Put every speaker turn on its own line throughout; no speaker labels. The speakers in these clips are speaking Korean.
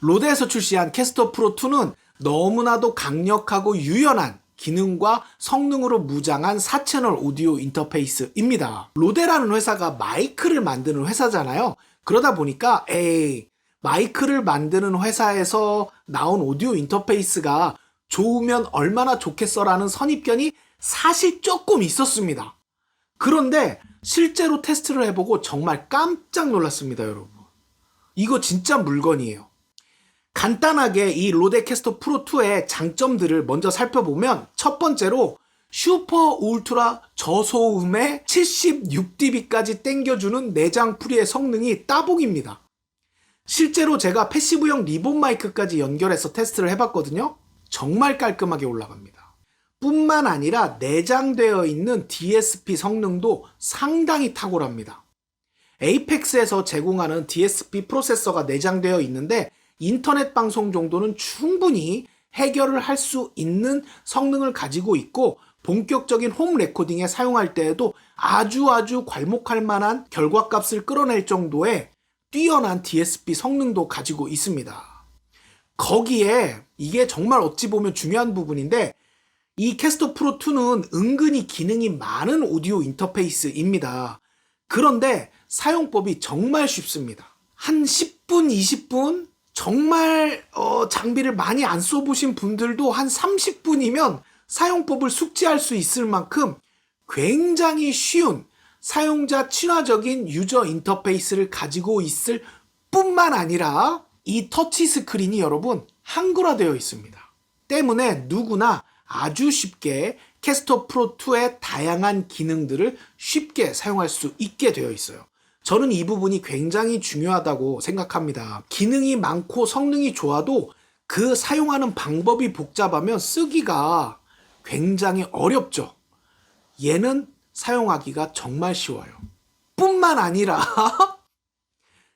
로데에서 출시한 캐스터 프로 2는 너무나도 강력하고 유연한 기능과 성능으로 무장한 4채널 오디오 인터페이스입니다. 로데라는 회사가 마이크를 만드는 회사잖아요. 그러다 보니까 마이크를 만드는 회사에서 나온 오디오 인터페이스가 좋으면 얼마나 좋겠어라는 선입견이 사실 조금 있었습니다. 그런데 실제로 테스트를 해보고 정말 깜짝 놀랐습니다, 여러분. 이거 진짜 물건이에요. 간단하게 이 로데 캐스터 프로 2의 장점들을 먼저 살펴보면, 첫 번째로 슈퍼 울트라 저소음의 76dB까지 땡겨주는 내장 프리의 성능이 따봉입니다. 실제로 제가 패시브형 리본 마이크까지 연결해서 테스트를 해봤거든요. 정말 깔끔하게 올라갑니다. 뿐만 아니라 내장되어 있는 DSP 성능도 상당히 탁월합니다. 에이펙스에서 제공하는 DSP 프로세서가 내장되어 있는데 인터넷 방송 정도는 충분히 해결을 할 수 있는 성능을 가지고 있고, 본격적인 홈 레코딩에 사용할 때에도 아주 괄목할 만한 결과값을 끌어낼 정도의 뛰어난 DSP 성능도 가지고 있습니다. 거기에 이게 정말 어찌 보면 중요한 부분인데, 이 캐스터 프로 2는 은근히 기능이 많은 오디오 인터페이스입니다. 그런데 사용법이 정말 쉽습니다. 한 10분, 20분? 정말 장비를 많이 안 써보신 분들도 한 30분이면 사용법을 숙지할 수 있을 만큼 굉장히 쉬운 사용자 친화적인 유저 인터페이스를 가지고 있을 뿐만 아니라 이 터치 스크린이 여러분 한글화되어 있습니다. 때문에 누구나 아주 쉽게 캐스터 프로 2의 다양한 기능들을 쉽게 사용할 수 있게 되어 있어요. 저는 이 부분이 굉장히 중요하다고 생각합니다. 기능이 많고 성능이 좋아도 그 사용하는 방법이 복잡하면 쓰기가 굉장히 어렵죠. 얘는 사용하기가 정말 쉬워요. 뿐만 아니라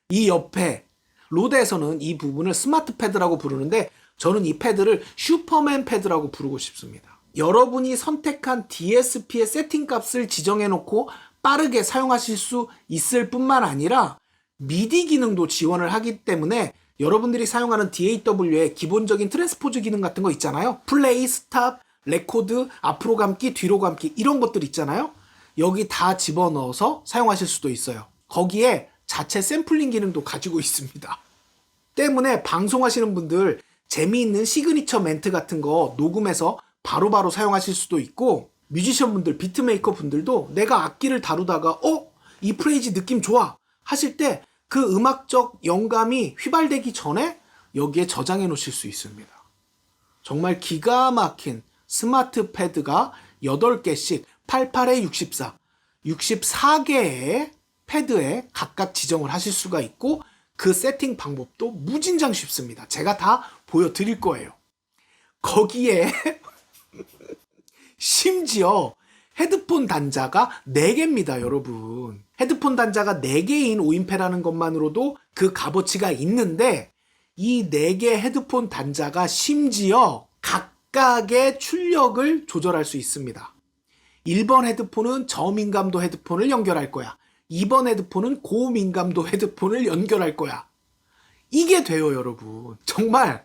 이 옆에 로데에서는 이 부분을 스마트 패드라고 부르는데, 저는 이 패드를 슈퍼맨 패드라고 부르고 싶습니다. 여러분이 선택한 DSP의 세팅 값을 지정해 놓고 빠르게 사용하실 수 있을 뿐만 아니라 미디 기능도 지원을 하기 때문에 여러분들이 사용하는 DAW의 기본적인 트랜스포즈 기능 같은 거 있잖아요. 플레이, 스탑, 레코드, 앞으로 감기, 뒤로 감기 이런 것들 있잖아요. 여기 다 집어넣어서 사용하실 수도 있어요. 거기에 자체 샘플링 기능도 가지고 있습니다. 때문에 방송하시는 분들 재미있는 시그니처 멘트 같은 거 녹음해서 바로바로 사용하실 수도 있고, 뮤지션 분들, 비트메이커 분들도 내가 악기를 다루다가 이 프레이즈 느낌 좋아 하실 때 그 음악적 영감이 휘발되기 전에 여기에 저장해 놓으실 수 있습니다. 정말 기가 막힌 스마트 패드가 8개씩 88에 64, 64개의 패드에 각각 지정을 하실 수가 있고 그 세팅 방법도 무진장 쉽습니다. 제가 다 보여드릴 거예요. 거기에 심지어 헤드폰 단자가 4개입니다, 여러분. 헤드폰 단자가 4개인 오인패라는 것만으로도 그 값어치가 있는데 이 4개 헤드폰 단자가 심지어 각각의 출력을 조절할 수 있습니다. 1번 헤드폰은 저민감도 헤드폰을 연결할 거야. 2번 헤드폰은 고민감도 헤드폰을 연결할 거야. 이게 돼요, 여러분. 정말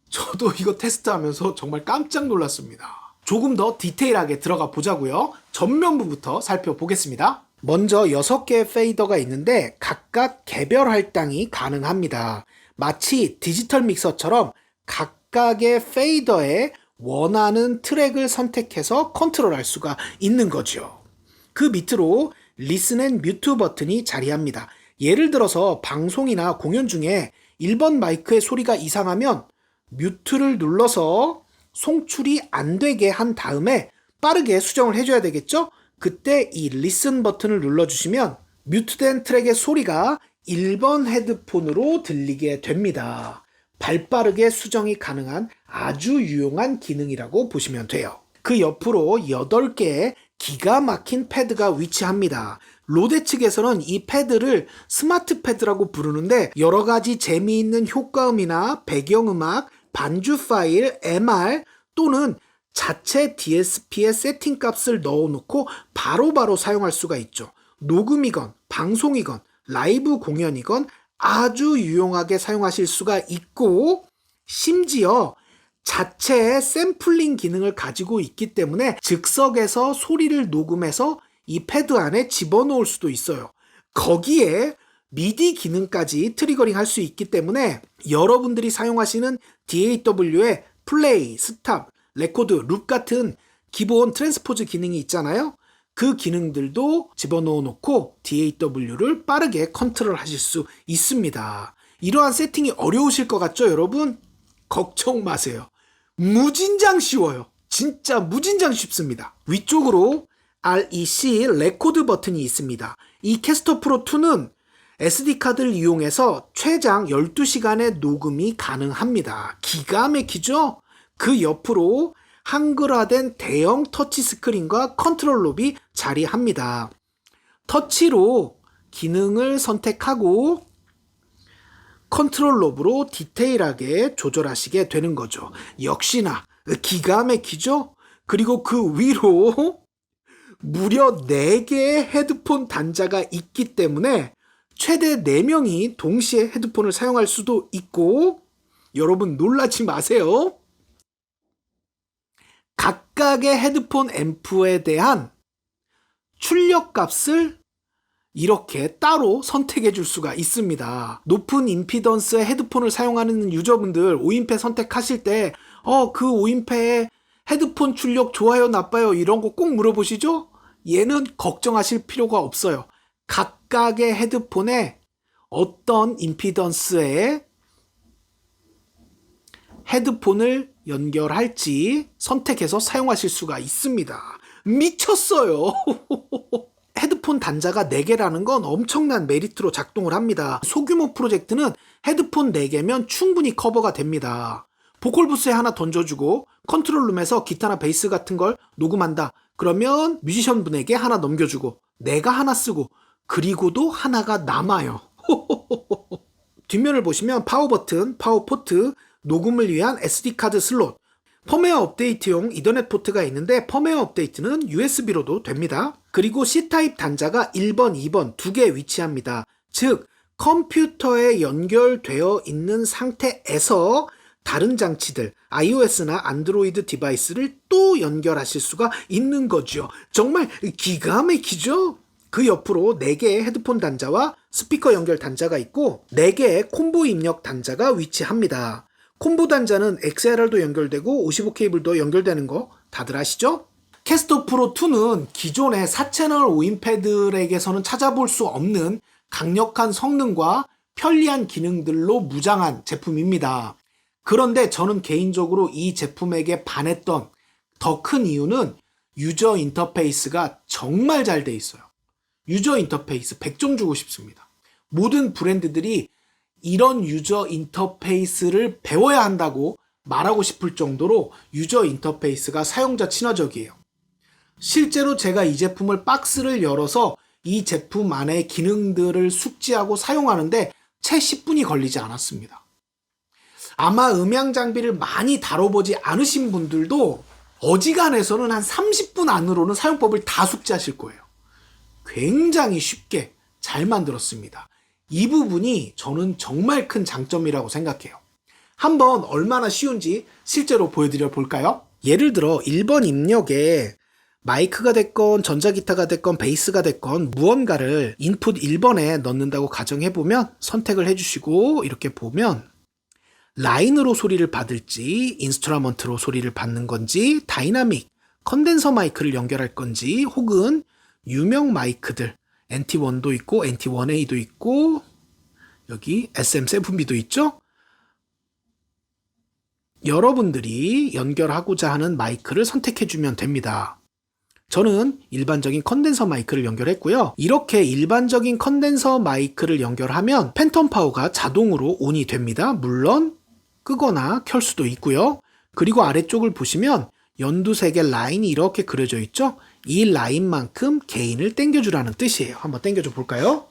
저도 이거 테스트하면서 정말 깜짝 놀랐습니다. 조금 더 디테일하게 들어가 보자고요. 전면부부터 살펴보겠습니다. 먼저 6개의 페이더가 있는데 각각 개별 할당이 가능합니다. 마치 디지털 믹서처럼 각각의 페이더에 원하는 트랙을 선택해서 컨트롤할 수가 있는 거죠. 그 밑으로 리슨 앤 뮤트 버튼이 자리합니다. 예를 들어서 방송이나 공연 중에 1번 마이크의 소리가 이상하면 뮤트를 눌러서 송출이 안 되게 한 다음에 빠르게 수정을 해줘야 되겠죠? 그때 이 리슨 버튼을 눌러주시면 뮤트된 트랙의 소리가 1번 헤드폰으로 들리게 됩니다. 발빠르게 수정이 가능한 아주 유용한 기능이라고 보시면 돼요. 그 옆으로 8개의 기가 막힌 패드가 위치합니다. 로데 측에서는 이 패드를 스마트 패드라고 부르는데 여러 가지 재미있는 효과음이나 배경음악, 반주 파일, MR 또는 자체 DSP의 세팅 값을 넣어놓고 바로바로 사용할 수가 있죠. 녹음이건 방송이건 라이브 공연이건 아주 유용하게 사용하실 수가 있고 심지어 자체의 샘플링 기능을 가지고 있기 때문에 즉석에서 소리를 녹음해서 이 패드 안에 집어넣을 수도 있어요. 거기에 미디 기능까지 트리거링 할 수 있기 때문에 여러분들이 사용하시는 DAW의 플레이, 스탑, 레코드, 룹 같은 기본 트랜스포즈 기능이 있잖아요. 그 기능들도 집어넣어 놓고 DAW를 빠르게 컨트롤 하실 수 있습니다. 이러한 세팅이 어려우실 것 같죠, 여러분? 걱정 마세요. 무진장 쉬워요. 진짜 무진장 쉽습니다. 위쪽으로 REC 레코드 버튼이 있습니다. 이 캐스터 프로 2는 SD카드를 이용해서 최장 12시간의 녹음이 가능합니다. 기가 막히죠? 그 옆으로 한글화된 대형 터치 스크린과 컨트롤 롭이 자리합니다. 터치로 기능을 선택하고 컨트롤 롭으로 디테일하게 조절하시게 되는 거죠. 역시나 기가 막히죠? 그리고 그 위로 무려 4개의 헤드폰 단자가 있기 때문에 최대 4명이 동시에 헤드폰을 사용할 수도 있고 여러분 놀라지 마세요. 각각의 헤드폰 앰프에 대한 출력 값을 이렇게 따로 선택해 줄 수가 있습니다. 높은 임피던스의 헤드폰을 사용하는 유저분들 5인패 선택하실 때 그 5인패의 헤드폰 출력 좋아요 나빠요 이런 거 꼭 물어보시죠? 얘는 걱정하실 필요가 없어요. 각각의 헤드폰에 어떤 임피던스의 헤드폰을 연결할지 선택해서 사용하실 수가 있습니다. 미쳤어요. 헤드폰 단자가 4개라는 건 엄청난 메리트로 작동을 합니다. 소규모 프로젝트는 헤드폰 4개면 충분히 커버가 됩니다. 보컬 부스에 하나 던져주고 컨트롤룸에서 기타나 베이스 같은 걸 녹음한다. 그러면 뮤지션 분에게 하나 넘겨주고 내가 하나 쓰고 그리고도 하나가 남아요. 뒷면을 보시면 파워 버튼, 파워 포트, 녹음을 위한 SD카드 슬롯, 펌웨어 업데이트용 이더넷 포트가 있는데 펌웨어 업데이트는 USB로도 됩니다. 그리고 C타입 단자가 1번, 2번 2개 위치합니다. 즉 컴퓨터에 연결되어 있는 상태에서 다른 장치들, iOS나 안드로이드 디바이스를 또 연결하실 수가 있는 거죠. 정말 기가 막히죠? 그 옆으로 4개의 헤드폰 단자와 스피커 연결 단자가 있고 4개의 콤보 입력 단자가 위치합니다. 콤보 단자는 XLR도 연결되고 55 케이블도 연결되는 거 다들 아시죠? 캐스터 프로 2는 기존의 4채널 5인 패드에게서는 찾아볼 수 없는 강력한 성능과 편리한 기능들로 무장한 제품입니다. 그런데 저는 개인적으로 이 제품에게 반했던 더 큰 이유는 유저 인터페이스가 정말 잘 돼 있어요. 유저 인터페이스 100점 주고 싶습니다. 모든 브랜드들이 이런 유저 인터페이스를 배워야 한다고 말하고 싶을 정도로 유저 인터페이스가 사용자 친화적이에요. 실제로 제가 이 제품을 박스를 열어서 이 제품 안의 기능들을 숙지하고 사용하는데 채 10분이 걸리지 않았습니다. 아마 음향 장비를 많이 다뤄보지 않으신 분들도 어지간해서는 한 30분 안으로는 사용법을 다 숙지하실 거예요. 굉장히 쉽게 잘 만들었습니다. 이 부분이 저는 정말 큰 장점이라고 생각해요. 한번 얼마나 쉬운지 실제로 보여드려 볼까요? 예를 들어 1번 입력에 마이크가 됐건 전자기타가 됐건 베이스가 됐건 무언가를 인풋 1번에 넣는다고 가정해보면 선택을 해주시고 이렇게 보면 라인으로 소리를 받을지 인스트루먼트로 소리를 받는 건지 다이나믹, 컨덴서 마이크를 연결할 건지 혹은 유명 마이크들 NT1도 있고 NT1A도 있고 여기 SM7B도 있죠? 여러분들이 연결하고자 하는 마이크를 선택해주면 됩니다. 저는 일반적인 컨덴서 마이크를 연결했고요. 이렇게 일반적인 컨덴서 마이크를 연결하면 팬텀 파워가 자동으로 온이 됩니다. 물론 끄거나 켤 수도 있고요. 그리고 아래쪽을 보시면 연두색의 라인이 이렇게 그려져 있죠? 이 라인만큼 게인을 땡겨주라는 뜻이에요. 한번 땡겨줘 볼까요?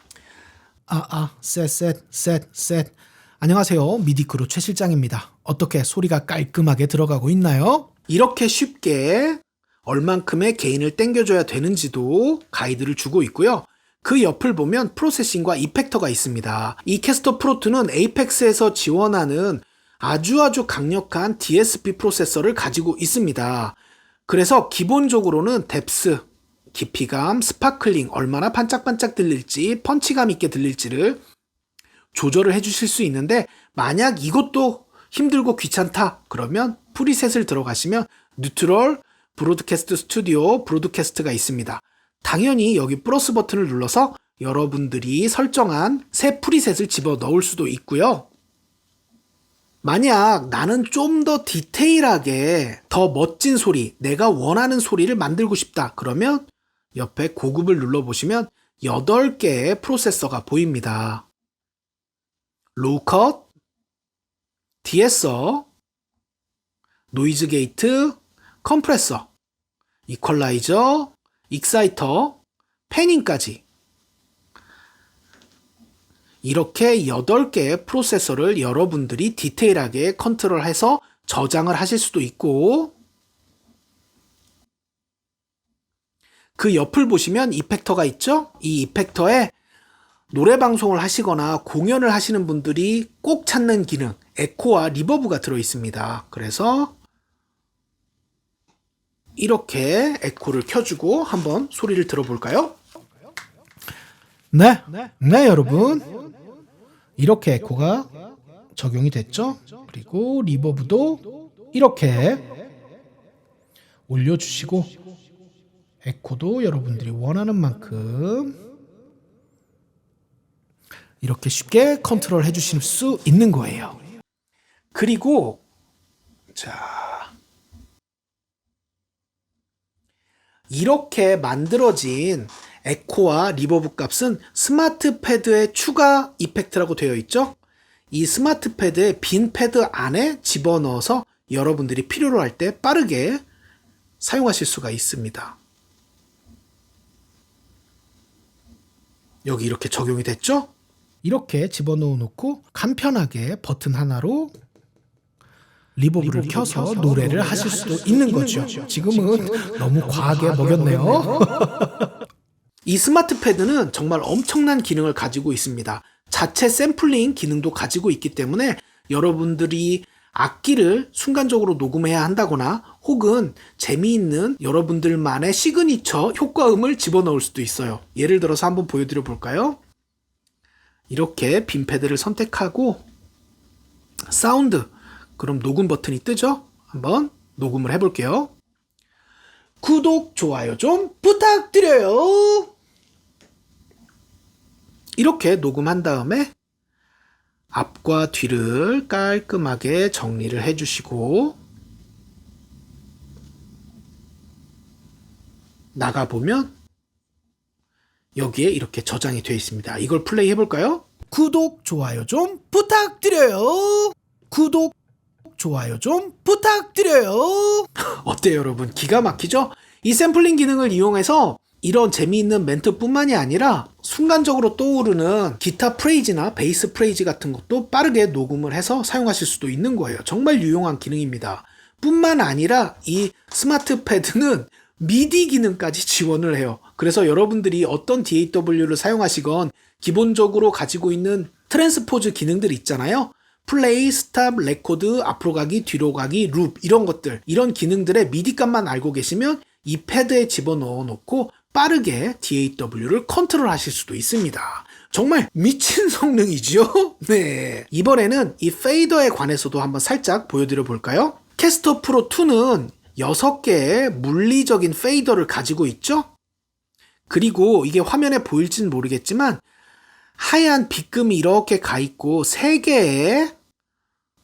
셋. 안녕하세요. 미디크루 최 실장입니다. 어떻게 소리가 깔끔하게 들어가고 있나요? 이렇게 쉽게 얼만큼의 게인을 땡겨줘야 되는지도 가이드를 주고 있고요. 그 옆을 보면 프로세싱과 이펙터가 있습니다. 이 캐스터 프로2는 에이펙스에서 지원하는 아주 강력한 DSP 프로세서를 가지고 있습니다. 그래서 기본적으로는 뎁스, 깊이감, 스파클링, 얼마나 반짝반짝 들릴지, 펀치감 있게 들릴지를 조절을 해주실 수 있는데 만약 이것도 힘들고 귀찮다 그러면 프리셋을 들어가시면 뉴트럴, 브로드캐스트 스튜디오, 브로드캐스트가 있습니다. 당연히 여기 플러스 버튼을 눌러서 여러분들이 설정한 새 프리셋을 집어 넣을 수도 있고요. 만약 나는 좀 더 디테일하게 더 멋진 소리, 내가 원하는 소리를 만들고 싶다 그러면 옆에 고급을 눌러보시면 8개의 프로세서가 보입니다. 로우 컷, 디에서, 노이즈 게이트, 컴프레서, 이퀄라이저, 익사이터, 패닝까지 이렇게 8개의 프로세서를 여러분들이 디테일하게 컨트롤해서 저장을 하실 수도 있고 그 옆을 보시면 이펙터가 있죠? 이 이펙터에 노래 방송을 하시거나 공연을 하시는 분들이 꼭 찾는 기능 에코와 리버브가 들어 있습니다. 그래서 이렇게 에코를 켜주고 한번 소리를 들어볼까요? 네, 여러분. 이렇게 에코가 적용이 됐죠? 그리고 리버브도 이렇게 올려주시고 에코도 여러분들이 원하는 만큼 이렇게 쉽게 컨트롤 해주실 수 있는 거예요. 그리고 이렇게 만들어진 에코와 리버브 값은 스마트 패드의 추가 이펙트라고 되어 있죠? 이 스마트 패드의 빈 패드 안에 집어넣어서 여러분들이 필요로 할 때 빠르게 사용하실 수가 있습니다. 여기 이렇게 적용이 됐죠? 이렇게 집어넣어 놓고 간편하게 버튼 하나로 리버브를 켜서 노래를 하실 수도 있는 거죠. 지금은 너무 과하게 먹였네요. 이 스마트 패드는 정말 엄청난 기능을 가지고 있습니다. 자체 샘플링 기능도 가지고 있기 때문에 여러분들이 악기를 순간적으로 녹음해야 한다거나 혹은 재미있는 여러분들만의 시그니처 효과음을 집어넣을 수도 있어요. 예를 들어서 한번 보여드려 볼까요? 이렇게 빈 패드를 선택하고 사운드, 그럼 녹음 버튼이 뜨죠? 한번 녹음을 해볼게요. 구독, 좋아요 좀 부탁드려요. 이렇게 녹음한 다음에 앞과 뒤를 깔끔하게 정리를 해주시고 나가보면 여기에 이렇게 저장이 되어 있습니다. 이걸 플레이 해볼까요? 구독, 좋아요 좀 부탁드려요. 구독, 좋아요 좀 부탁드려요. 어때요 여러분? 기가 막히죠? 이 샘플링 기능을 이용해서 이런 재미있는 멘트뿐만이 아니라 순간적으로 떠오르는 기타 프레이즈나 베이스 프레이즈 같은 것도 빠르게 녹음을 해서 사용하실 수도 있는 거예요. 정말 유용한 기능입니다. 뿐만 아니라 이 스마트 패드는 미디 기능까지 지원을 해요. 그래서 여러분들이 어떤 DAW를 사용하시건 기본적으로 가지고 있는 트랜스포즈 기능들 있잖아요. 플레이, 스탑, 레코드, 앞으로 가기, 뒤로 가기, 룹 이런 것들, 이런 기능들의 미디 값만 알고 계시면 이 패드에 집어넣어 놓고 빠르게 DAW를 컨트롤 하실 수도 있습니다. 정말 미친 성능이죠? 네. 이번에는 이 페이더에 관해서도 한번 살짝 보여드려 볼까요? 캐스터 프로 2는 6개의 물리적인 페이더를 가지고 있죠? 그리고 이게 화면에 보일지는 모르겠지만 하얀 빗금이 이렇게 가 있고 3개의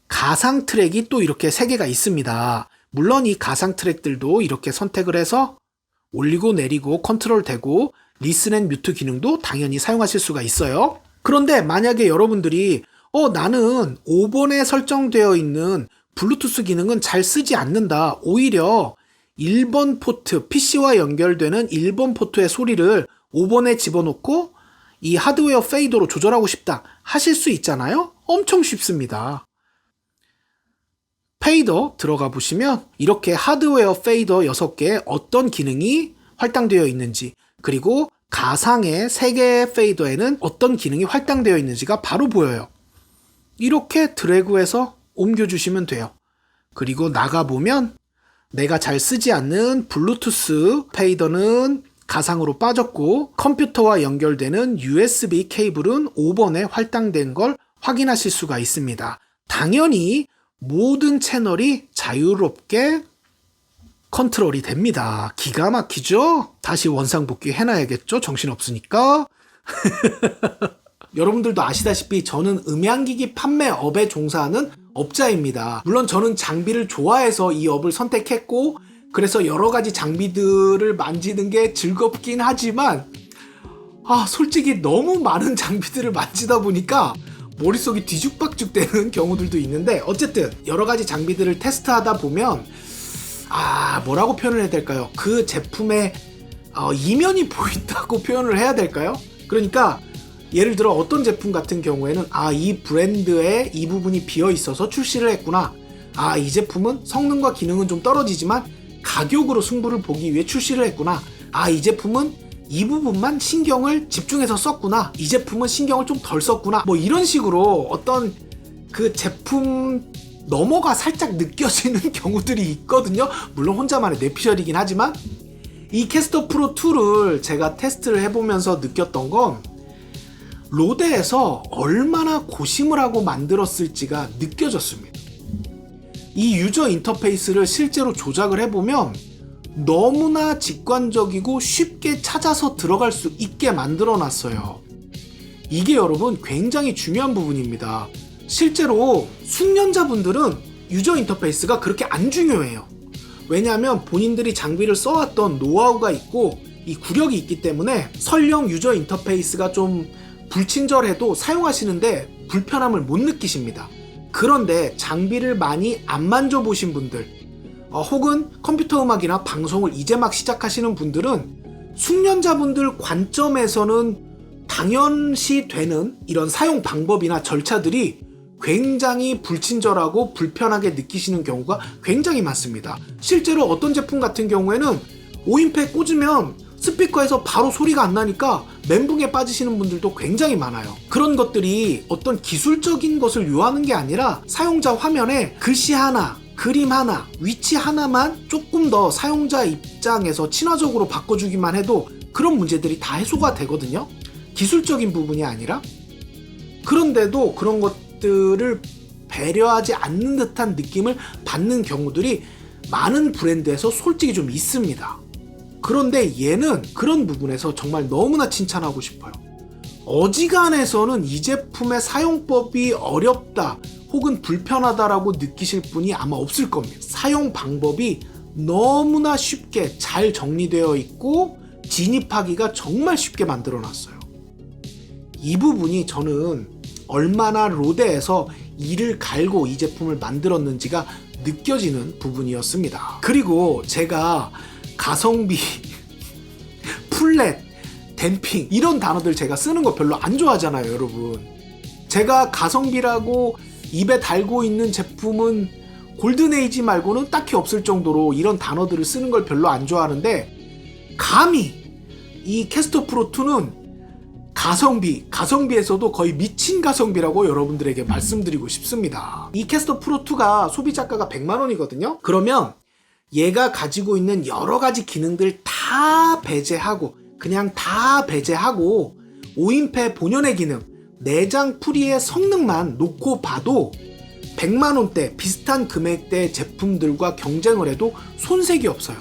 가상 트랙이 또 이렇게 3개가 있습니다. 물론 이 가상 트랙들도 이렇게 선택을 해서 올리고 내리고 컨트롤 되고 리슨 앤 뮤트 기능도 당연히 사용하실 수가 있어요. 그런데 만약에 여러분들이 나는 5번에 설정되어 있는 블루투스 기능은 잘 쓰지 않는다. 오히려 1번 포트, PC와 연결되는 1번 포트의 소리를 5번에 집어넣고 이 하드웨어 페이더로 조절하고 싶다 하실 수 있잖아요. 엄청 쉽습니다. 페이더 들어가 보시면 이렇게 하드웨어 페이더 6개에 어떤 기능이 할당되어 있는지, 그리고 가상의 3개의 페이더에는 어떤 기능이 할당되어 있는지가 바로 보여요. 이렇게 드래그해서 옮겨주시면 돼요. 그리고 나가보면 내가 잘 쓰지 않는 블루투스 페이더는 가상으로 빠졌고 컴퓨터와 연결되는 USB 케이블은 5번에 할당된 걸 확인하실 수가 있습니다. 당연히 모든 채널이 자유롭게 컨트롤이 됩니다. 기가 막히죠? 다시 원상복귀 해놔야겠죠? 정신없으니까. 여러분들도 아시다시피 저는 음향기기 판매업에 종사하는 업자입니다. 물론 저는 장비를 좋아해서 이 업을 선택했고 그래서 여러 가지 장비들을 만지는 게 즐겁긴 하지만 솔직히 너무 많은 장비들을 만지다 보니까 머릿속이 뒤죽박죽 되는 경우들도 있는데 어쨌든 여러 가지 장비들을 테스트하다 보면 뭐라고 표현을 해야 될까요? 그 제품의 이면이 보인다고 표현을 해야 될까요? 그러니까 예를 들어 어떤 제품 같은 경우에는 이 브랜드에 이 부분이 비어 있어서 출시를 했구나. 이 제품은 성능과 기능은 좀 떨어지지만 가격으로 승부를 보기 위해 출시를 했구나. 이 제품은 이 부분만 신경을 집중해서 썼구나. 이 제품은 신경을 좀 덜 썼구나. 뭐 이런 식으로 어떤 그 제품 너머가 살짝 느껴지는 경우들이 있거든요. 물론 혼자만의 뇌피셜이긴 하지만 이 캐스터 프로 2를 제가 테스트를 해보면서 느꼈던 건 로데에서 얼마나 고심을 하고 만들었을지가 느껴졌습니다. 이 유저 인터페이스를 실제로 조작을 해보면 너무나 직관적이고 쉽게 찾아서 들어갈 수 있게 만들어 놨어요. 이게 여러분 굉장히 중요한 부분입니다. 실제로 숙련자분들은 유저 인터페이스가 그렇게 안 중요해요. 왜냐하면 본인들이 장비를 써왔던 노하우가 있고 이 구력이 있기 때문에 설령 유저 인터페이스가 좀 불친절해도 사용하시는데 불편함을 못 느끼십니다. 그런데 장비를 많이 안 만져보신 분들 혹은 컴퓨터 음악이나 방송을 이제 막 시작하시는 분들은 숙련자분들 관점에서는 당연시 되는 이런 사용 방법이나 절차들이 굉장히 불친절하고 불편하게 느끼시는 경우가 굉장히 많습니다. 실제로 어떤 제품 같은 경우에는 5인팩 꽂으면 스피커에서 바로 소리가 안 나니까 멘붕에 빠지시는 분들도 굉장히 많아요. 그런 것들이 어떤 기술적인 것을 요하는 게 아니라 사용자 화면에 글씨 하나, 그림 하나, 위치 하나만 조금 더 사용자 입장에서 친화적으로 바꿔주기만 해도 그런 문제들이 다 해소가 되거든요. 기술적인 부분이 아니라. 그런데도 그런 것들을 배려하지 않는 듯한 느낌을 받는 경우들이 많은 브랜드에서 솔직히 좀 있습니다. 그런데 얘는 그런 부분에서 정말 너무나 칭찬하고 싶어요. 어지간해서는 이 제품의 사용법이 어렵다 혹은 불편하다라고 느끼실 분이 아마 없을 겁니다. 사용 방법이 너무나 쉽게 잘 정리되어 있고 진입하기가 정말 쉽게 만들어 놨어요. 이 부분이 저는 얼마나 로데에서 이를 갈고 이 제품을 만들었는지가 느껴지는 부분이었습니다. 그리고 제가 가성비, 플랫, 댐핑 이런 단어들 제가 쓰는 거 별로 안 좋아하잖아요, 여러분. 제가 가성비라고 입에 달고 있는 제품은 골든에이지 말고는 딱히 없을 정도로 이런 단어들을 쓰는 걸 별로 안 좋아하는데, 감히 이 캐스터 프로2는 가성비에서도 거의 미친 가성비라고 여러분들에게 말씀드리고 싶습니다. 이 캐스터 프로2가 소비자가가 100만원이거든요. 그러면 얘가 가지고 있는 여러 가지 기능들 다 배제하고, 그냥 다 배제하고 5인패 본연의 기능, 내장 풀이의 성능만 놓고 봐도 100만원대 비슷한 금액대 제품들과 경쟁을 해도 손색이 없어요.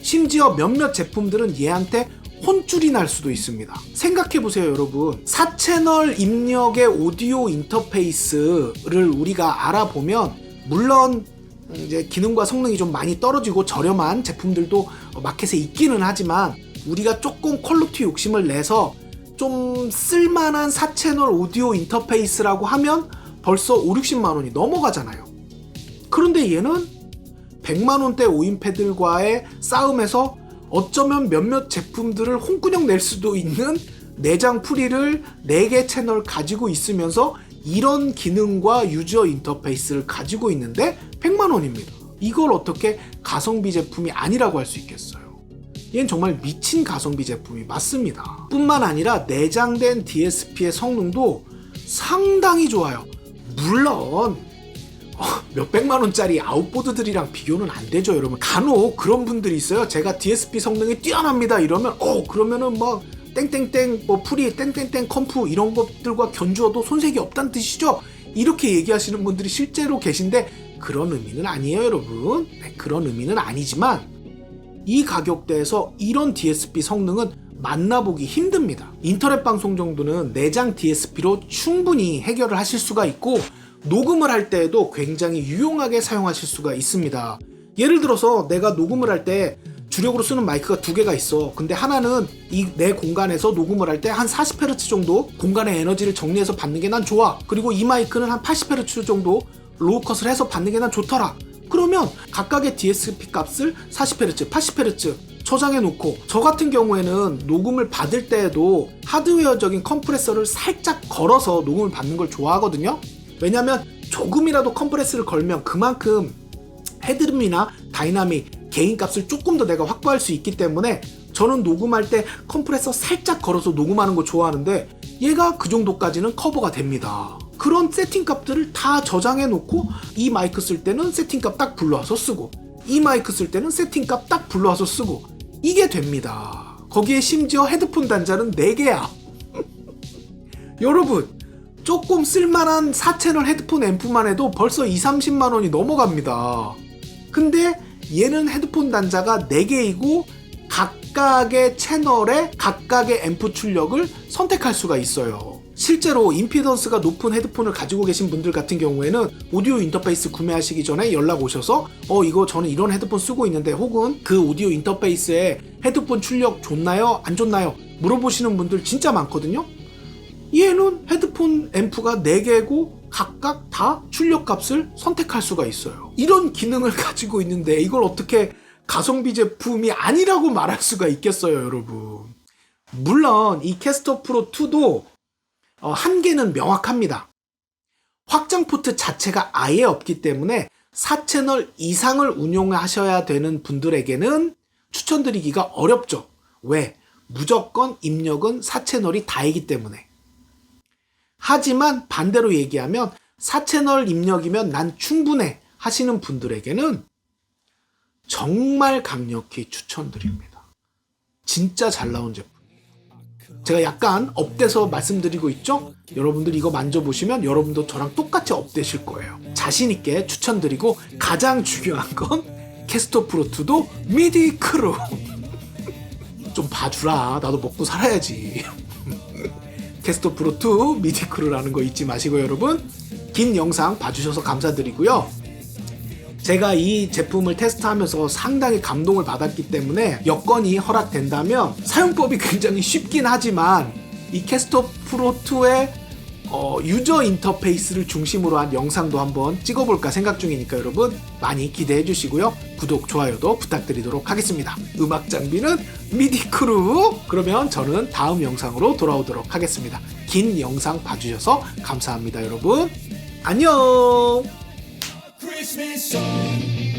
심지어 몇몇 제품들은 얘한테 혼쭐이 날 수도 있습니다. 생각해보세요, 여러분. 4채널 입력의 오디오 인터페이스를 우리가 알아보면, 물론 이제 기능과 성능이 좀 많이 떨어지고 저렴한 제품들도 마켓에 있기는 하지만, 우리가 조금 퀄리티 욕심을 내서 좀 쓸만한 4채널 오디오 인터페이스라고 하면 벌써 5,60만원이 넘어가잖아요. 그런데 얘는 100만원대 5인패들과의 싸움에서 어쩌면 몇몇 제품들을 홍군형 낼 수도 있는 내장 풀이를 4개 채널 가지고 있으면서 이런 기능과 유저 인터페이스를 가지고 있는데 100만원입니다. 이걸 어떻게 가성비 제품이 아니라고 할 수 있겠어요? 얘는 정말 미친 가성비 제품이 맞습니다. 뿐만 아니라 내장된 DSP의 성능도 상당히 좋아요. 물론 몇백만원짜리 아웃보드들이랑 비교는 안 되죠, 여러분. 간혹 그런 분들이 있어요. 제가 DSP 성능이 뛰어납니다 이러면 그러면은 막 땡땡땡 프리 땡땡땡 컴프 이런 것들과 견주어도 손색이 없다는 뜻이죠. 이렇게 얘기하시는 분들이 실제로 계신데, 그런 의미는 아니에요, 여러분. 네, 그런 의미는 아니지만 이 가격대에서 이런 DSP 성능은 만나보기 힘듭니다. 인터넷 방송 정도는 내장 DSP로 충분히 해결을 하실 수가 있고, 녹음을 할 때에도 굉장히 유용하게 사용하실 수가 있습니다. 예를 들어서 내가 녹음을 할 때 주력으로 쓰는 마이크가 2개가 있어. 근데 하나는 이 내 공간에서 녹음을 할 때 한 40Hz 정도 공간의 에너지를 정리해서 받는 게 난 좋아. 그리고 이 마이크는 한 80Hz 정도 로우 컷을 해서 받는 게 난 좋더라. 그러면 각각의 DSP 값을 40Hz, 80Hz 저장해 놓고, 저 같은 경우에는 녹음을 받을 때에도 하드웨어적인 컴프레서를 살짝 걸어서 녹음을 받는 걸 좋아하거든요. 왜냐면 조금이라도 컴프레스를 걸면 그만큼 헤드룸이나 다이나믹, 게인 값을 조금 더 내가 확보할 수 있기 때문에 저는 녹음할 때 컴프레서 살짝 걸어서 녹음하는 거 좋아하는데, 얘가 그 정도까지는 커버가 됩니다. 그런 세팅 값들을 다 저장해 놓고, 이 마이크 쓸 때는 세팅 값 딱 불러와서 쓰고, 이 마이크 쓸 때는 세팅 값 딱 불러와서 쓰고, 이게 됩니다. 거기에 심지어 헤드폰 단자는 4개야. 여러분, 조금 쓸만한 4채널 헤드폰 앰프만 해도 벌써 20-30만원이 넘어갑니다. 근데 얘는 헤드폰 단자가 4개이고 각각의 채널에 각각의 앰프 출력을 선택할 수가 있어요. 실제로 임피던스가 높은 헤드폰을 가지고 계신 분들 같은 경우에는 오디오 인터페이스 구매하시기 전에 연락 오셔서 이거 저는 이런 헤드폰 쓰고 있는데, 혹은 그 오디오 인터페이스에 헤드폰 출력 좋나요? 안 좋나요? 물어보시는 분들 진짜 많거든요. 얘는 헤드폰 앰프가 4개고 각각 다 출력 값을 선택할 수가 있어요. 이런 기능을 가지고 있는데 이걸 어떻게 가성비 제품이 아니라고 말할 수가 있겠어요, 여러분. 물론 이 캐스터 프로 2도 한계는 명확합니다. 확장 포트 자체가 아예 없기 때문에 4채널 이상을 운용하셔야 되는 분들에게는 추천드리기가 어렵죠. 왜? 무조건 입력은 4채널이 다이기 때문에. 하지만 반대로 얘기하면 4채널 입력이면 난 충분해 하시는 분들에게는 정말 강력히 추천드립니다. 진짜 잘 나온 제품. 제가 약간 업돼서 말씀드리고 있죠? 여러분들 이거 만져보시면 여러분도 저랑 똑같이 업되실 거예요. 자신있게 추천드리고, 가장 중요한 건 캐스터 프로 2도 미디 크루. 좀 봐주라. 나도 먹고 살아야지. 캐스터 프로 2 미디 크루라는 거 잊지 마시고, 여러분 긴 영상 봐주셔서 감사드리고요. 제가 이 제품을 테스트하면서 상당히 감동을 받았기 때문에 여건이 허락된다면 사용법이 굉장히 쉽긴 하지만 이 캐스터 프로 2의 유저 인터페이스를 중심으로 한 영상도 한번 찍어볼까 생각 중이니까 여러분 많이 기대해 주시고요. 구독, 좋아요도 부탁드리도록 하겠습니다. 음악 장비는 미디크루. 그러면 저는 다음 영상으로 돌아오도록 하겠습니다. 긴 영상 봐주셔서 감사합니다, 여러분. 안녕.
Christmas song.